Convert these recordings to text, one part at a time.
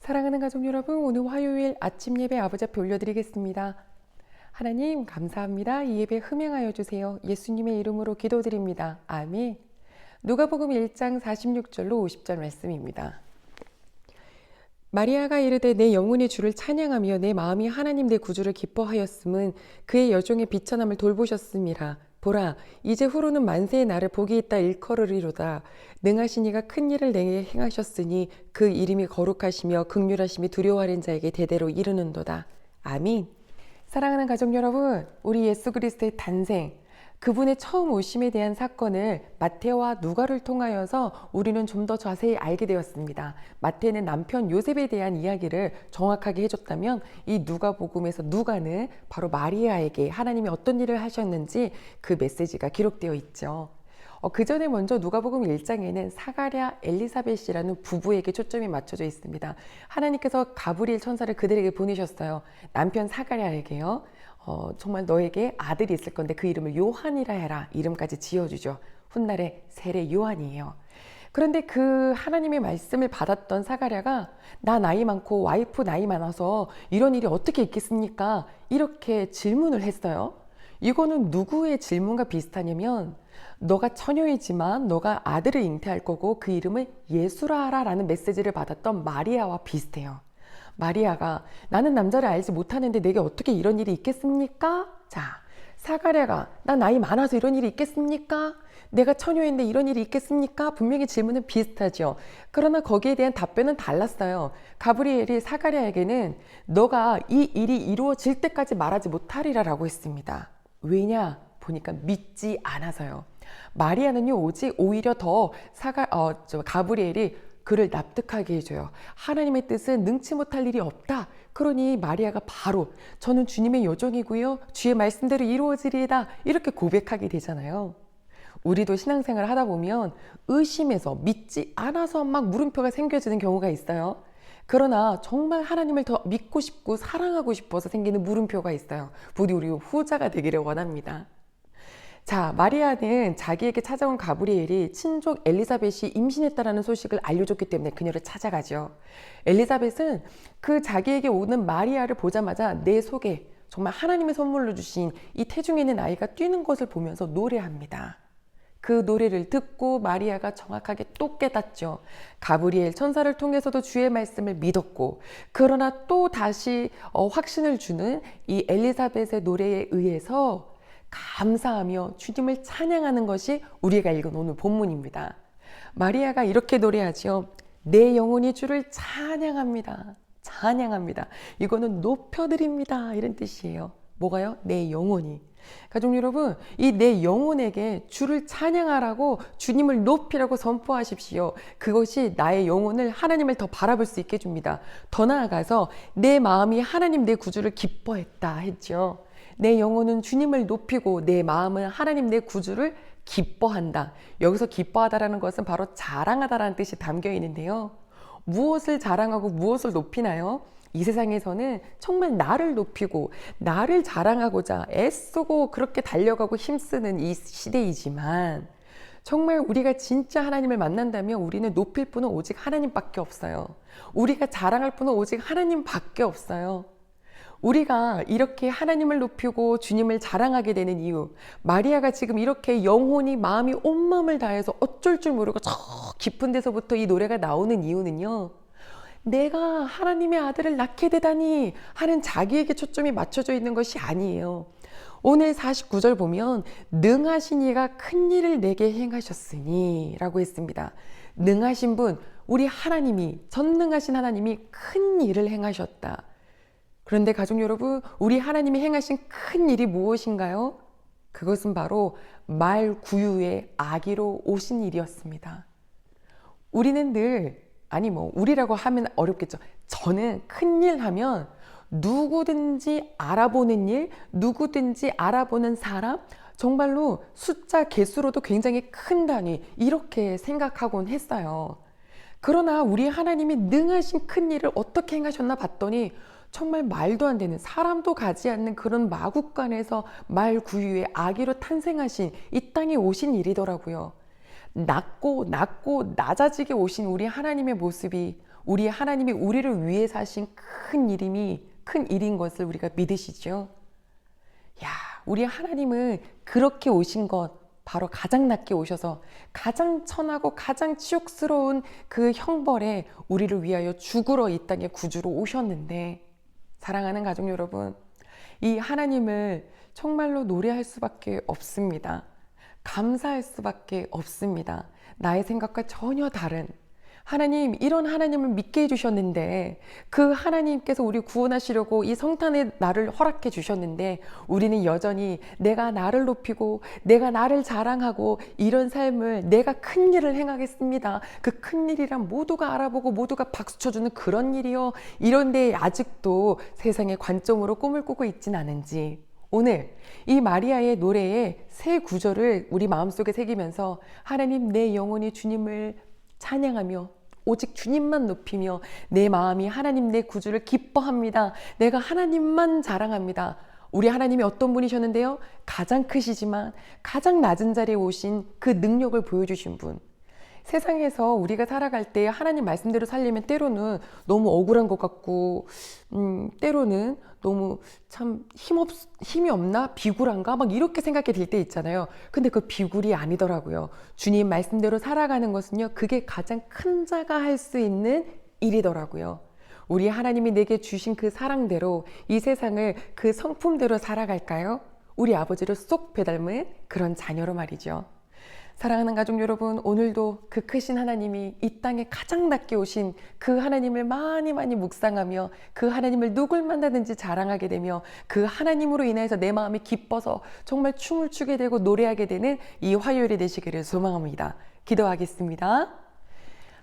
사랑하는 가족 여러분, 오늘 화요일 아침 예배 아버지 앞에 올려드리겠습니다. 하나님 감사합니다. 이 예배 흠행하여 주세요. 예수님의 이름으로 기도드립니다. 아멘. 누가복음 1장 46절로 50절 말씀입니다. 마리아가 이르되 내 영혼이 주를 찬양하며 내 마음이 하나님 내 구주를 기뻐하였음은 그의 여종의 비천함을 돌보셨음이라. 보라, 이제 후로는 만세의 나를 복이 있다 일컬으리로다. 능하신 이가 큰 일을 내게 행하셨으니 그 이름이 거룩하시며 긍휼하심이 두려워하는 자에게 대대로 이르는도다. 아멘. 사랑하는 가족 여러분, 우리 예수 그리스도의 탄생, 그분의 처음 오심에 대한 사건을 마태와 누가를 통하여서 우리는 좀 더 자세히 알게 되었습니다. 마태는 남편 요셉에 대한 이야기를 정확하게 해줬다면 이 누가복음에서 누가는 바로 마리아에게 하나님이 어떤 일을 하셨는지 그 메시지가 기록되어 있죠. 그 전에 먼저 누가복음 1장에는 사가랴 엘리사벳이라는 부부에게 초점이 맞춰져 있습니다. 하나님께서 가브리엘 천사를 그들에게 보내셨어요. 남편 사가랴에게요. 정말 너에게 아들이 있을 건데 그 이름을 요한이라 해라. 이름까지 지어주죠. 훗날에 세례 요한이에요. 그런데 그 하나님의 말씀을 받았던 사가랴가 나 나이 많고 와이프 나이 많아서 이런 일이 어떻게 있겠습니까? 이렇게 질문을 했어요. 이거는 누구의 질문과 비슷하냐면 너가 처녀이지만 너가 아들을 잉태할 거고 그 이름을 예수라 하라 라는 메시지를 받았던 마리아와 비슷해요. 마리아가 나는 남자를 알지 못하는데 내게 어떻게 이런 일이 있겠습니까? 자, 사가랴가 나 나이 많아서 이런 일이 있겠습니까? 내가 처녀인데 이런 일이 있겠습니까? 분명히 질문은 비슷하죠. 그러나 거기에 대한 답변은 달랐어요. 가브리엘이 사가랴에게는 너가 이 일이 이루어질 때까지 말하지 못하리라 라고 했습니다. 왜냐? 보니까 믿지 않아서요. 마리아는요, 오히려 더 가브리엘이 그를 납득하게 해줘요. 하나님의 뜻은 능치 못할 일이 없다. 그러니 마리아가 바로 저는 주님의 여종이고요. 주의 말씀대로 이루어지리이다. 이렇게 고백하게 되잖아요. 우리도 신앙생활을 하다 보면 의심해서 믿지 않아서 막 물음표가 생겨지는 경우가 있어요. 그러나 정말 하나님을 더 믿고 싶고 사랑하고 싶어서 생기는 물음표가 있어요. 부디 우리 후자가 되기를 원합니다. 자, 마리아는 자기에게 찾아온 가브리엘이 친족 엘리사벳이 임신했다라는 소식을 알려줬기 때문에 그녀를 찾아가죠. 엘리사벳은 그 자기에게 오는 마리아를 보자마자 내 속에 정말 하나님의 선물로 주신 이 태중에 있는 아이가 뛰는 것을 보면서 노래합니다. 그 노래를 듣고 마리아가 정확하게 또 깨닫죠. 가브리엘 천사를 통해서도 주의 말씀을 믿었고, 그러나 또 다시 확신을 주는 이 엘리사벳의 노래에 의해서 감사하며 주님을 찬양하는 것이 우리가 읽은 오늘 본문입니다. 마리아가 이렇게 노래하죠. 내 영혼이 주를 찬양합니다. 찬양합니다. 이거는 높여드립니다. 이런 뜻이에요. 뭐가요? 내 영혼이. 가족 여러분, 이 내 영혼에게 주를 찬양하라고 주님을 높이라고 선포하십시오. 그것이 나의 영혼을 하나님을 더 바라볼 수 있게 해줍니다. 더 나아가서 내 마음이 하나님 내 구주를 기뻐했다 했죠. 내 영혼은 주님을 높이고 내 마음은 하나님 내 구주를 기뻐한다. 여기서 기뻐하다라는 것은 바로 자랑하다라는 뜻이 담겨 있는데요. 무엇을 자랑하고 무엇을 높이나요? 이 세상에서는 정말 나를 높이고 나를 자랑하고자 애쓰고 그렇게 달려가고 힘쓰는 이 시대이지만 정말 우리가 진짜 하나님을 만난다면 우리는 높일 분은 오직 하나님밖에 없어요. 우리가 자랑할 분은 오직 하나님밖에 없어요. 우리가 이렇게 하나님을 높이고 주님을 자랑하게 되는 이유, 마리아가 지금 이렇게 영혼이 마음이 온 마음을 다해서 어쩔 줄 모르고 저 깊은 데서부터 이 노래가 나오는 이유는요, 내가 하나님의 아들을 낳게 되다니 하는 자기에게 초점이 맞춰져 있는 것이 아니에요. 오늘 49절 보면 능하신 이가 큰 일을 내게 행하셨으니 라고 했습니다. 능하신 분, 우리 하나님이, 전능하신 하나님이 큰 일을 행하셨다. 그런데 가족 여러분, 우리 하나님이 행하신 큰 일이 무엇인가요? 그것은 바로 말구유의 아기로 오신 일이었습니다. 우리는 늘, 우리라고 하면 어렵겠죠. 저는 큰 일 하면 누구든지 알아보는 일, 누구든지 알아보는 사람, 정말로 숫자 개수로도 굉장히 큰 단위, 이렇게 생각하곤 했어요. 그러나 우리 하나님이 능하신 큰 일을 어떻게 행하셨나 봤더니 정말 말도 안 되는, 사람도 가지 않는 그런 마국간에서 말구유의 아기로 탄생하신 이 땅에 오신 일이더라고요. 낮고 낮아지게 오신 우리 하나님의 모습이 우리 하나님이 우리를 위해서 하신 큰 일인 것을 우리가 믿으시죠? 야, 우리 하나님은 그렇게 오신 것, 바로 가장 낮게 오셔서 가장 천하고 가장 치욕스러운 그 형벌에 우리를 위하여 죽으러 이 땅에 구주로 오셨는데, 사랑하는 가족 여러분, 이 하나님을 정말로 노래할 수밖에 없습니다. 감사할 수밖에 없습니다. 나의 생각과 전혀 다른 하나님, 이런 하나님을 믿게 해주셨는데, 그 하나님께서 우리 구원하시려고 이 성탄의 날을 허락해 주셨는데, 우리는 여전히 내가 나를 높이고 내가 나를 자랑하고 이런 삶을, 내가 큰 일을 행하겠습니다, 그 큰 일이란 모두가 알아보고 모두가 박수 쳐주는 그런 일이요, 이런데 아직도 세상의 관점으로 꿈을 꾸고 있진 않은지, 오늘 이 마리아의 노래의 새 구절을 우리 마음속에 새기면서, 하나님, 내 영혼이 주님을 찬양하며 오직 주님만 높이며 내 마음이 하나님 내 구주를 기뻐합니다. 내가 하나님만 자랑합니다. 우리 하나님이 어떤 분이셨는데요? 가장 크시지만 가장 낮은 자리에 오신 그 능력을 보여주신 분. 세상에서 우리가 살아갈 때 하나님 말씀대로 살려면 때로는 너무 억울한 것 같고, 때로는 너무 참 힘이 없나? 비굴한가? 막 이렇게 생각이 들 때 있잖아요. 근데 그 비굴이 아니더라고요. 주님 말씀대로 살아가는 것은요, 그게 가장 큰 자가 할 수 있는 일이더라고요. 우리 하나님이 내게 주신 그 사랑대로 이 세상을 그 성품대로 살아갈까요? 우리 아버지를 쏙 배닮은 그런 자녀로 말이죠. 사랑하는 가족 여러분, 오늘도 그 크신 하나님이 이 땅에 가장 낮게 오신 그 하나님을 많이 묵상하며 그 하나님을 누굴 만나든지 자랑하게 되며 그 하나님으로 인해서 내 마음이 기뻐서 정말 춤을 추게 되고 노래하게 되는 이 화요일이 되시기를 소망합니다. 기도하겠습니다.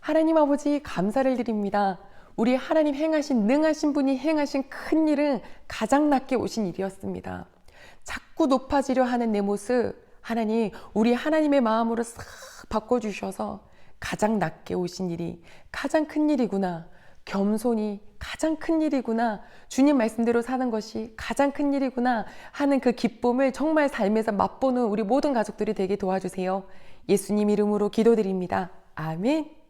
하나님 아버지, 감사를 드립니다. 우리 하나님 행하신, 능하신 분이 행하신 큰 일은 가장 낮게 오신 일이었습니다. 자꾸 높아지려 하는 내 모습, 하나님, 우리 하나님의 마음으로 싹 바꿔주셔서 가장 낮게 오신 일이 가장 큰 일이구나, 겸손이 가장 큰 일이구나, 주님 말씀대로 사는 것이 가장 큰 일이구나 하는 그 기쁨을 정말 삶에서 맛보는 우리 모든 가족들이 되게 도와주세요. 예수님 이름으로 기도드립니다. 아멘.